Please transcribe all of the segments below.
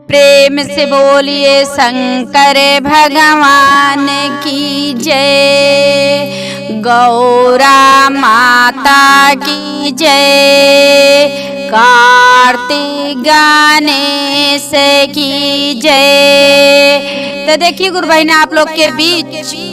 प्रेम से बोलिए शंकर भगवान की जय, गौरा माता की जय, कार्तिक गणेश की जय। तो देखिए गुरु बहन, आप लोग के बीच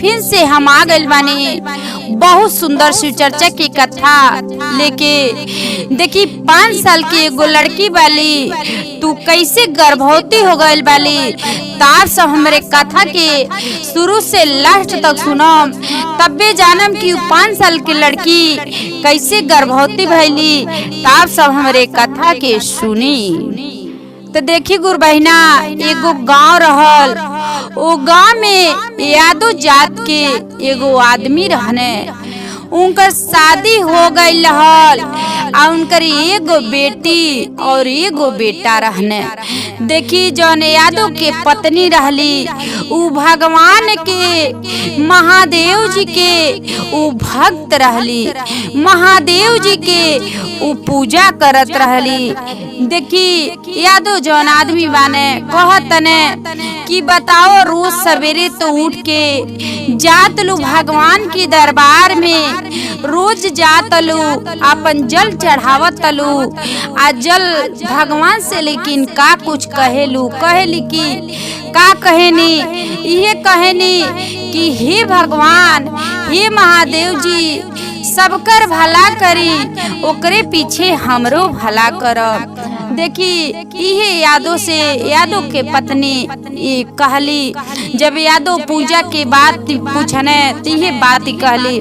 फिर से हम आ गए बानी बहुत सुंदर शिव चर्चा की कथा लेके। देखी 5 साल की एगो लड़की वाली तू कैसे गर्भवती हो गई वाली, तार सब हमारे कथा के शुरू से लास्ट तक सुनो, तबे जानम कि 5 साल की लड़की कैसे गर्भवती भैली, तार सब हमारे कथा के सुनी। तो देखी गुरु बहिना, एगो गांव रहल, वो गांव में यादव जात के एगो आदमी रहने, उनकर शादी हो गई रहल और उनकर एगो बेटी और एगो बेटा रहने। देखी जौन यादव के पत्नी रहली, उ भगवान के महादेव जी के उ भक्त रहली, महादेव जी के उ पूजा करत रहली। देखी यादव जौन आदमी बाने कहतने कि बताओ रोज सवेरे तो उठ के जात लू भगवान के दरबार में, रोज जात लू अपन जल चढ़ावत लू आ जल भगवान से, लेकिन का कुछ कहेलू, कहेली कि का कहेनी, ये कहेनी कि हे भगवान, हे महादेव जी, सबकर भला करी, ओकरे पीछे हमरो भला करब। देखी इहे यादव से यादव के पत्नी ये कहली, जब यादव पूजा के बात पूछने तो ये बात कहली,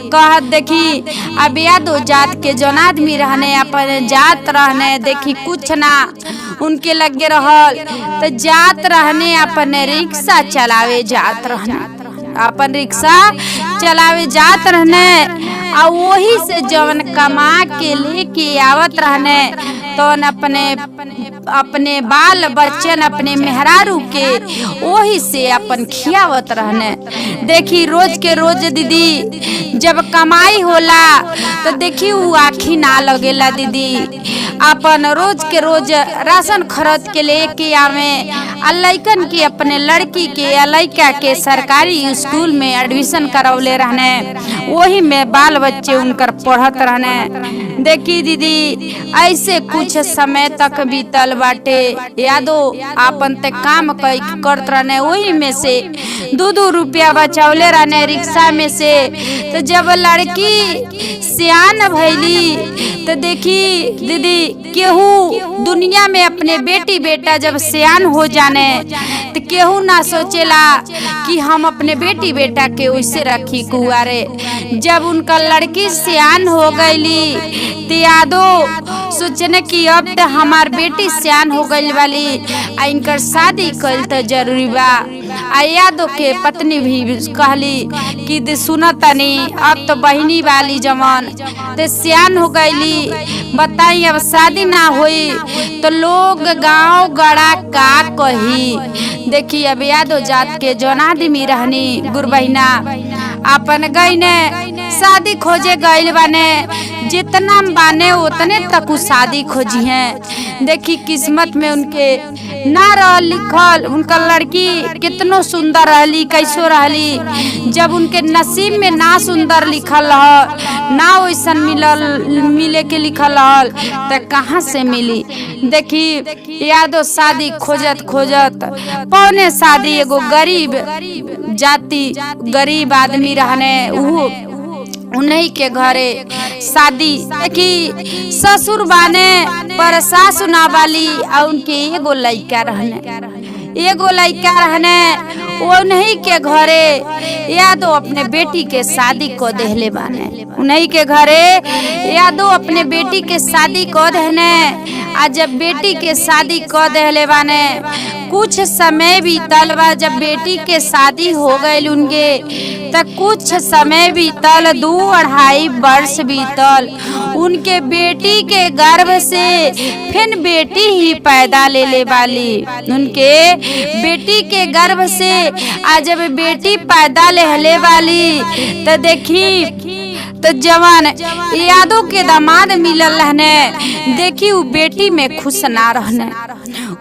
कहत देखी अब यादव जात के जौन आदमी रहने अपन जात रहने, देखी कुछ ना उनके लगे रहल, तो जात रहने अपन रिक्शा चलावे जात रहने, अपन रिक्शा चलावे जात रहने और वही से जवन कमा के लेके आवत रहने, तो अपने बाल बच्चन अपने मेहरारू के वही से अपन खियावत रहने। देखी रोज के रोज दीदी जब कमाई होला तो देखी वो आखी ना लगेला दीदी, अपन रोज के रोज राशन खरीद के लेके आवे, लइकन के अपने लड़की के लइका के सरकारी स्कूल में एडमिशन करवले रहने, वही में बाल बच्चे उनकर पढ़त रहने। देखी दीदी ऐसे कुछ समय तक बीतल बाटे, यादव आपन ते काम करत रहने, वही में से 2-2 रुपया बचावले रहने रिक्शा में से। तो जब लड़की सियान भैली तो देखी दीदी केहू दुनिया में अपने बेटी बेटा जब सियान हो जाने तो केहू ना सोचेला कि हम अपने बेटी बेटा के वैसे रखी कुआरे। जब उनका लड़की सियान हो गईली तो यादव सोचने कि अब तो हमार बेटी सियान हो गई वाली, इनकर शादी कल तो जरूरी बा। यादव के पत्नी भी कहली कि सुना तनी अब तो बहनी वाली जवान तो सियान हो गईली, बताई अब शादी ना हुई तो लोग गांव गड़ा का कही। देखी अब यादव जात के जौन आदमी रहनी गुरु बहिना अपन गई ने शादी खोजे गई बाने, जितना बाने उतने तक शादी खोजी है। देखी किस्मत में उनके ना रह लिखल, उनका लड़की कितनो सुंदर रहली, कैसो रहली, जब उनके नसीब में ना सुंदर लिखल ना वैसन मिले के लिखल तो कहाँ से मिली। देखी यादव शादी खोजत खोजत पौने शादी एगो गरीब जाति गरीब आदमी रहने, उन्हीं के घरे शादी। देखी ससुर बाने पर सासु ना वाली और उनके एगो लड़का रहने, उन्हीं के घरे यादव अपने बेटी के शादी को देहले बाने, उन्हीं के घरे यादव अपने बेटी के शादी को देहने। आज जब बेटी के शादी को देहले बाने कुछ समय बीतल बा, जब बेटी के शादी हो गई उनके तो कुछ समय बीतल, 2-2.5 वर्ष बीतल, उनके बेटी के गर्भ से फिर बेटी ही पैदा ले वाली, उनके बेटी के गर्भ से आज जब बेटी पैदा ले वाली तो देखी तो जवान यादव के दामाद मिलल रहने, देखी उ बेटी में खुश ना रहने,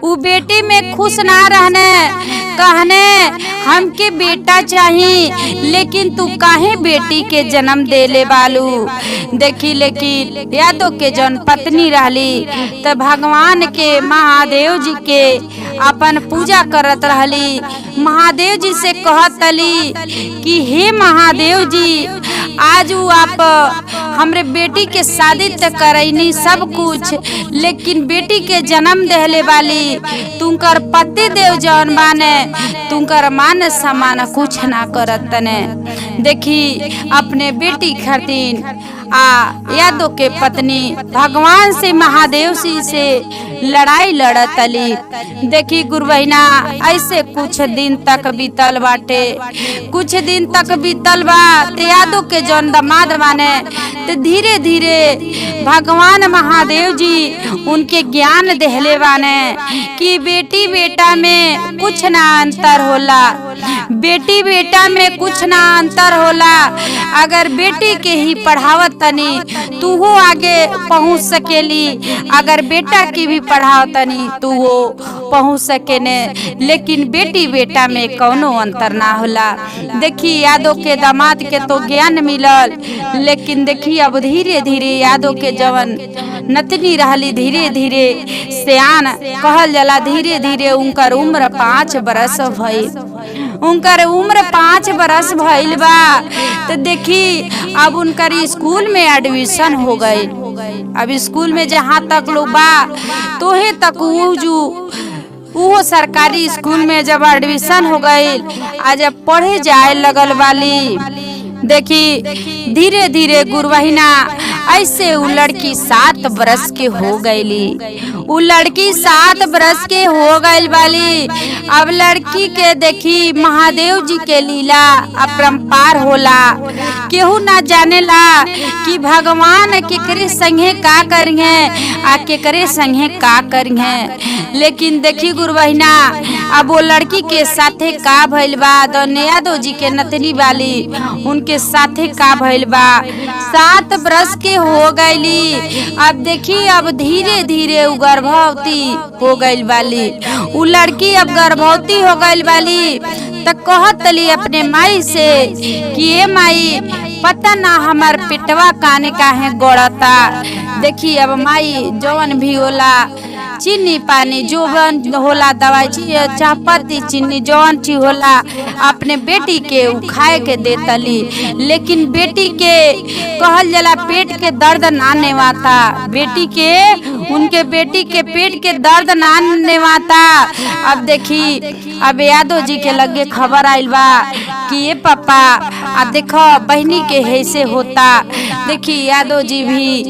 उ बेटी में खुश ना रहने, कहने हमके बेटा चाहिए, लेकिन तू काहे बेटी के जन्म देले बालू। देखी लेकिन यादव के जौन पत्नी रहली तो भगवान के महादेव जी के अपन पूजा करत रहली। महादेव जी से कहतली कि हे महादेव जी, आज आप हमरे बेटी के शादी तो करैनी सब कुछ, लेकिन बेटी के जन्म देहले वाली तुमकर पति देव जौन बाने तुमकर मान सम्मान कुछ ना करत तने। देखी अपने बेटी खातिर यादव के पत्नी भगवान से महादेव जी से लड़ाई लड़तली। देखी गुरुबहिना ऐसे कुछ दिन तक बीतल बाटे, कुछ दिन तक बीतल बा ते यादव के जौन दामाद माने तो धीरे धीरे भगवान महादेव जी उनके ज्ञान देहले बाने कि बेटी बेटा में कुछ ना अंतर होला, बेटी बेटा में कुछ ना अंतर होला। अगर बेटी के ही पढ़ावत तनी तू हो आगे पहुँच सकेली, अगर बेटा की भी पढ़ाओ तनी तू वो पहुँच सके ने, लेकिन बेटी बेटा में कौनो अंतर ना होला। देखी यादव के दामाद के तो ज्ञान मिलल, लेकिन देखी अब धीरे धीरे यादव के जवन नतनी रहली धीरे धीरे सियान कहल जाला, धीरे धीरे उनकर उम्र 5 बरस भइल, उनकर उम्र 5 बरस भइल बा। तो देखी अब उनकर स्कूल में एडमिशन हो गई। अब स्कूल में जहाँ तक लोग बा तोहे तक वो सरकारी स्कूल में जब एडमिशन हो गई, आज जब पढ़े जाए लगल वाली। देखी धीरे धीरे गुरुबहिना ऐसे वो लड़की 7 बरस के हो गईली, वो लड़की 7 बरस के हो गई वाली। अब लड़की के देखी महादेव जी के लीला अपरंपार होला, केहू ना जानेला कि भगवान केकरे संगे का करिए आ केकरे संगे का करिए। लेकिन देखी गुरुबहिना अब वो लड़की के साथे का भइल बा, यादव जी के नतनी वाली उनके साथे का भइल बा, 7 बरस के हो गईली। अब देखी अब धीरे धीरे उ गर्भवती हो गई वाली, उ लड़की अब गर्भवती हो गई वाली। तो कहतली अपने माई से कि ए माई, पता ना हमार पेटवा काने काहे गोड़ता। देखी अब माई जवन भी होला चीनी पानी जो होला दवाई चाहपत्ती चीनी जौन चीज होला अपने बेटी के खाए के देतली, लेकिन बेटी के कहल जाला पेट के दर्द ना नेवाता, बेटी के उनके बेटी के पेट के दर्द ना नेवाता। अब देखी अब यादव जी के लगे खबर आइल बा कि ये पापा अब देखो बहनी के ऐसे होता। देखी यादव जी भी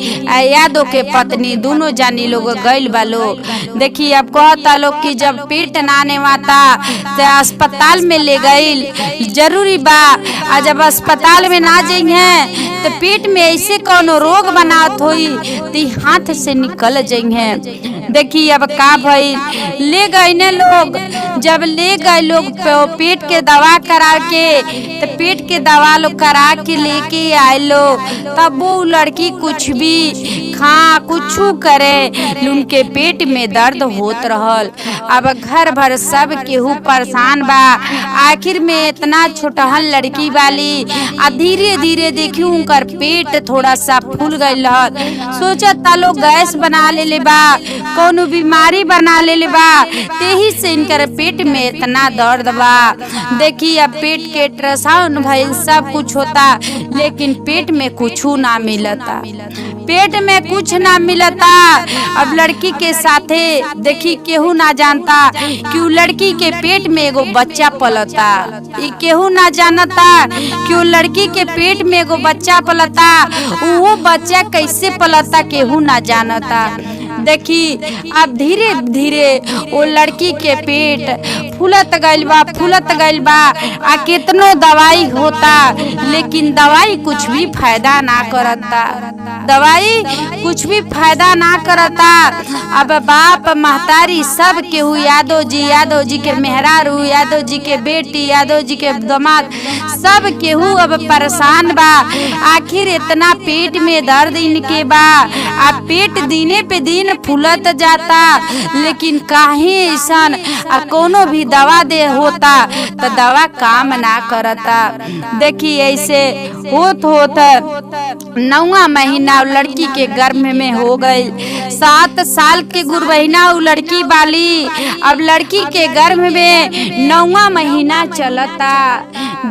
यादव के पत्नी दोनों जानी लोग गइल बा लोग। देखी अब कहता लोग कि जब पेट ना नेवाता तो अस्पताल में ले गइल जरूरी बा, आ जब अस्पताल में ना जाइए तो पेट में ऐसे कोनो रोग बनात होई तो हाथ से निकल जाइए। देखी अब का भई ले गए ने लोग, जब ले गए लोग पेट के दवा करा के तो पेट के दवा लोग करा के लेके आए लोग, तब वो लड़की कुछ भी खा कुछ करे उनके पेट में दर्द होत रहल। अब घर भर सब केहू परेशान बा, आखिर में इतना छोटहन लड़की वाली आ धीरे धीरे देखी उनकर पेट थोड़ा सा फूल गई रहल। सोचता लोग गैस बना ले बा, कोनो बीमारी बना ले बा, तेही से इनकर पेट में इतना दर्द बा। देखी अब पेट के अल्ट्रासाउंड भइल सब कुछ होता, लेकिन पेट में कुछ ना मिलता, पेट में कुछ ना मिलता। अब लड़की के साथे देखी केहू ना जानता कि उ लड़की के पेट में एगो बच्चा पलता, ई केहू ना जानता कि उ लड़की के पेट में एगो बच्चा पलता, वो बच्चा कैसे पलता केहू ना जानता। देखी अब धीरे धीरे वो लड़की के पेट फूलत गइल बा, फूलत गइल बा, आ कितनो दवाई होता लेकिन दवाई कुछ भी फायदा ना करता। दवाई कुछ भी फायदा ना करता। अब बाप महतारी सब केहू यादव जी के मेहरारू, यादव जी के बेटी, यादव जी के दामाद, सब केहू अब परेशान बा। आखिर इतना पेट में दर्द इनके बा, आ पेट दिने पे दिन फूलत जाता, लेकिन काहे ऐसन कोनो भी दवा दे होता तो दवा काम ना करता। देखी ऐसे होत 9वां महीना लड़की के गर्भ में हो गई। 7 साल के गुरबहिना उ लड़की बाली। अब लड़की के गर्भ में 9वां महीना चलता।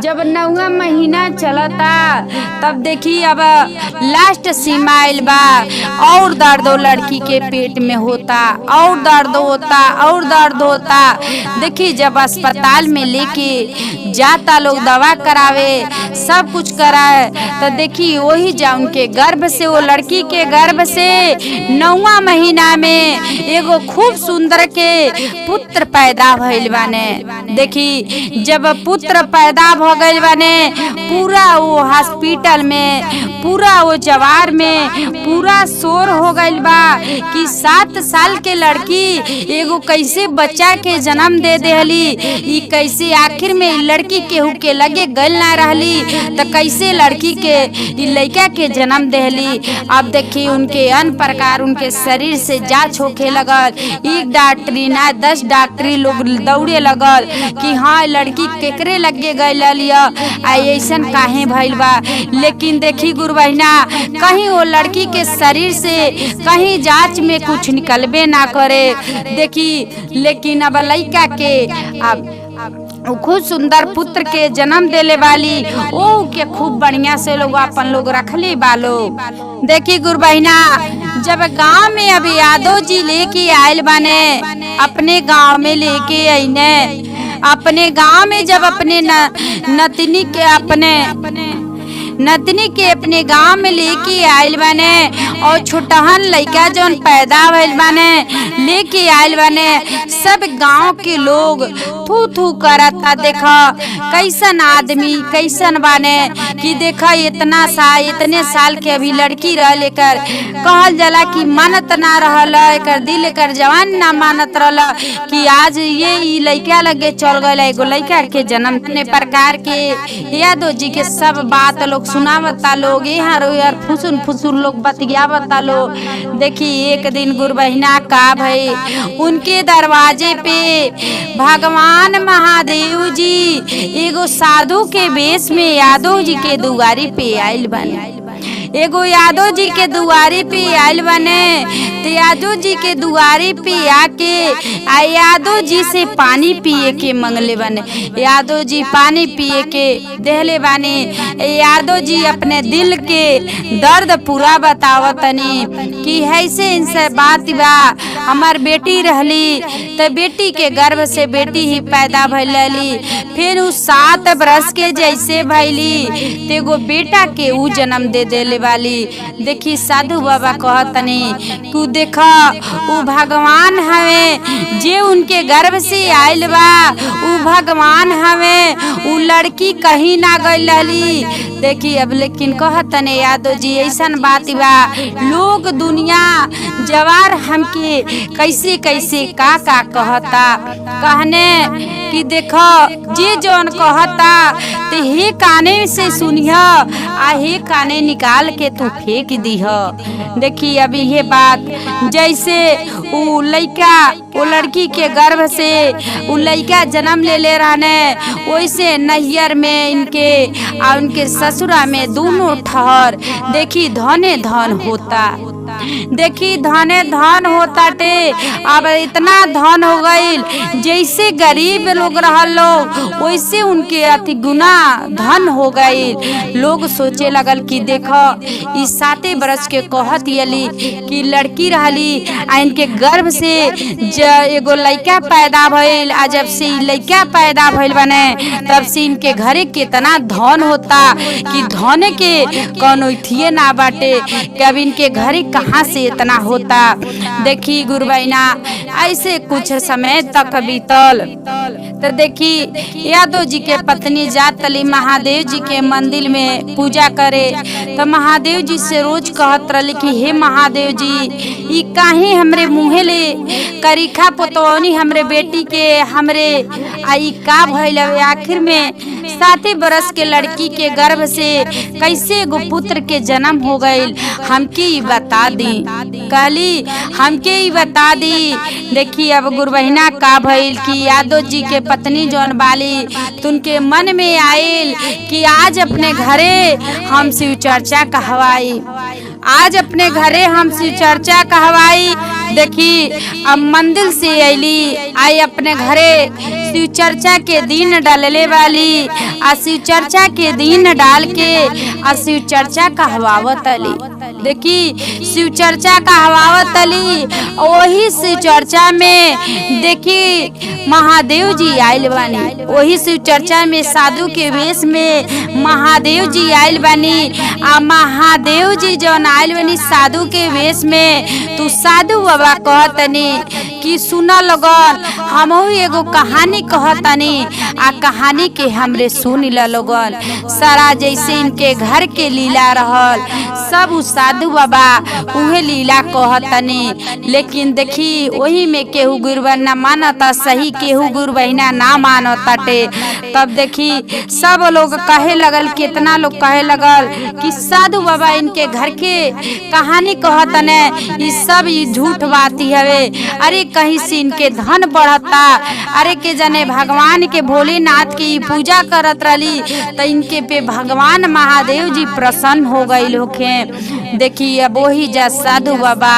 जब 9वां महीना चलता तब देखी अब लास्ट सीमा आइल बा। और दर्द लड़की के पेट में होता, और दर्द होता। देखी जब अस्पताल में लेके जाता लोग दवा करावे, सब कुछ कराए, तो देखी वही जा उनके गर्भ से, वो लड़की के गर्भ से 9वां महीना में एगो खूब सुंदर के पुत्र पैदा भइल बाने। देखी जब पुत्र पैदा हो गइल बाने, पूरा वो हॉस्पिटल में, पूरा वो जवार में पूरा शोर हो गइल बा कि 7 साल के लड़की एगो कैसे बच्चा के जन्म दे देहली। ई कैसे आखिर में लड़की केहू के लगे गल ना रहली तो कैसे लड़की के लड़का के जन्म देहली। अब देखी उनके अन्य प्रकार उनके शरीर से जांच होखे लगल। एक डॉक्टरी ना 10 डॉक्टरी लोग दौड़े लगल कि हाँ लड़की केकरे लगे गल ऐसन काहे भइल बा। लेकिन देखी गुरबहिना कहीं वो लड़की के शरीर से कहीं जांच में कुछ निकलबे ना करे। देखी लेकिन अब लड़का के अब खूब सुंदर पुत्र के जन्म देले वाली ओ के खूब बढ़िया से लोग अपन लोग रखली बालो। देखी गुरबहिना जब गांव में अभी यादव जी लेके आयल बने, अपने गांव में लेके आईने, अपने गांव में जब अपने नतनी के अपने गांव में लेके आयल बने और छोटहन लड़का जौन पैदा भइल बने लेके आयल बने, सब गांव के लोग थू थू करता। देखा कैसन आदमी कैसन बने कि देखा इतने साल के अभी लड़की रह लेकर कहल जाला कि मानत ना रहल, एकर दिल एकर जवान ना मानत रहल कि आज ये लड़का लगे चल गए एगो लड़का के जन्म। इतने प्रकार के यादव जी के सब बात लोग सुनावता, लोग यार फुसुन लोग बतियावता लोग। देखी एक दिन गुरबहिना का भई उनके दरवाजे पे भगवान महादेव जी एगो साधु के वेश में यादव जी के दुआरी पे आइल बने। एगो यादव जी के दुआरी पे आइल बने तो यादव जी के दुआरी पे आके यादव जी से पानी पिए के मंगले बने। यादव जी पानी पिए के देहले बानी। यादव जी अपने दिल के दर्द पूरा बतावतनी कि ऐसे इनसे बात बा, हमार बेटी रहली तो बेटी के गर्भ से बेटी ही पैदा भइली, फिर उस 7 बरस के जैसे भइली तो एगो बेटा के ऊ जन्म दे देले वाली। देखी साधु बाबा कहतनी तू देखा ऊ भगवान हवे जे उनके गर्भ से आइल बा, ऊ भगवान हवे, ऊ लड़की कहीं ना गइल रहली। देखी अब लेकिन कहतने यादव जी ऐसन बात बा, लोग दुनिया जवार हमके कैसे कैसे का कहता कहने कि देखो जे जौन कहता ते हे काने से सुनिह आ हे काने निकाल के तू फेंक दीह। देखी अभी ये बात जैसे उ लड़का वो लड़की के गर्भ से उ लड़का जन्म ले रहने, वैसे नैहर में इनके और उनके ससुरा में दोनों ठहर देखी धने धन होता। देखी धने धन होता टे। अब इतना धन हो गई जैसे गरीब लोग रहल लोग वैसे उनके अति गुना धन हो गई। लोग सोचे लगल कि देखो इस 7 बरस के कहत यली कि लड़की रहली आ इनके गर्भ से एगो लड़का पैदा भइल, आ जब से लड़का पैदा भइल बने तब से इनके घरे कितना धन होता कि धन के कौनो थिए ना बाटे। कब इनके घरे कहाँ से इतना होता। देखी गुरु बहिना ऐसे कुछ समय तक बीतल तो देखी यादव जी के पत्नी जातली महादेव जी के मंदिर में पूजा करे। तो महादेव जी से रोज कहत रही कि हे महादेव जी ई काहे हमरे मुँहे ले करीखा पोतवनी हमरे बेटी के हमरे आई का भइल। आखिर में 7 बरस के लड़की के गर्भ से कैसे एगो पुत्र के जन्म हो गईल, हमके ई बता दी। कहली हमके ई बता दी। देखी अब गुरु बहिना का भइल कि यादव जी के पत्नी जौन बाली तुनके मन में आयल कि आज अपने घरे हम शिव चर्चा कहवाई, आज अपने घरे हम शिव चर्चा कहवाई। देखी अब मंदिर से अली आई अपने घरे शिव चर्चा के दिन डालले वाली आ शिव चर्चा के दिन डाल के आ शिव चर्चा कहवावत अली। देखी शिव चर्चा कहवावत अली। वही शिव चर्चा में देखी महादेव जी आयल बानी। वही शिव चर्चा में साधु के वेश में महादेव जी आयल बानी। आ महादेव जी जौन आयल बानी साधु के वेश में तू साधु बाबा कहतनी कि सुना लोगन हमहू एगो कहानी कहतनी आ कहानी के हमरे सुन ला लोगन। सारा जैसे इनके घर के लीला रहल सब साधु बाबा उहे लीला कहतनी। लेकिन देखी वही में केहू गुरु बहिना मानता सही, केहू गुरु बहिना ना मानताटे। तब देखी सब लोग कहे लगल, कितना लोग कहे लगल कि साधु बाबा इनके घर के कहानी कहतने ई सब झूठ बाती हवे। अरे कहीं से इनके धन बढ़ता, अरे के जने भगवान के भोलेनाथ की पूजा करत रही तो इनके पे भगवान महादेव जी प्रसन्न हो गई होखे। देखी अब वही जा साधु बाबा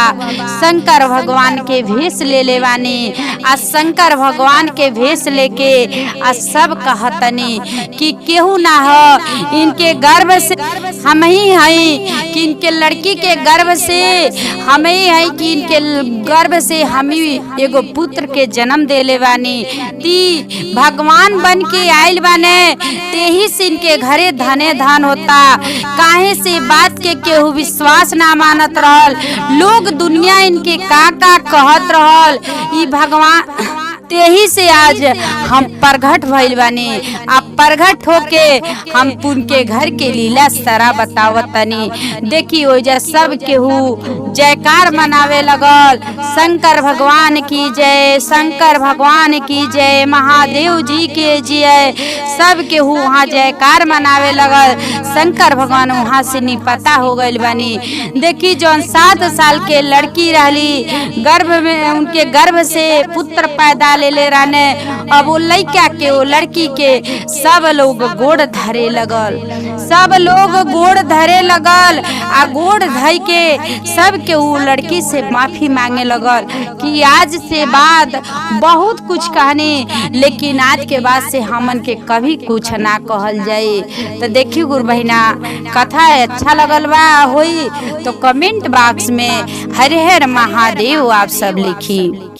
शंकर भगवान के भेष ले लेवानी आ शंकर भगवान के भेष लेके आ सब कहतनी कि केहू ना हो इनके गर्भ से हम ही हैं, कि इनके लड़की के गर्भ से हम ही हैं, कि इनके गर्भ से हम ही एगो पुत्र के जन्म देले बानी। ती भगवान बन के आयल बाने तेही से इनके घरे धने धन होता। काहे से बात के केहू विश्वास ना मानत रहल, लोग दुनिया इनके का कहत रहल। ई भगवान तेही से आज हम प्रगट भइल बानी। आप प्रगट होके हम उनके घर के लीला सारा बतावतनी। देखी ओजा सब केहू जयकार मनावे लगल, शंकर भगवान की जय, शंकर भगवान की जय, महादेव जी के जय। सब केहू वहाँ जयकार मनावे लगल। शंकर भगवान वहाँ से निपता हो गइल बानी। देखी जौन 7 साल के लड़की रहली गर्भ में उनके गर्भ से पुत्र पैदा ले रहने। अब वो लड़का के वो लड़की के सब लोग गोड़ धरे लगल, सब लोग गोड़ धरे लगल। आ गोड़ धइ के सब के वो लड़की से माफी मांगे लगल कि आज से बाद बहुत कुछ कहनी, लेकिन आज के बाद से हमन के कभी कुछ ना कहल जाए। तो देखी गुरु बहिना कथा अच्छा लगल बा होई तो कमेंट बॉक्स में हर हर महादेव आप सब लिखी।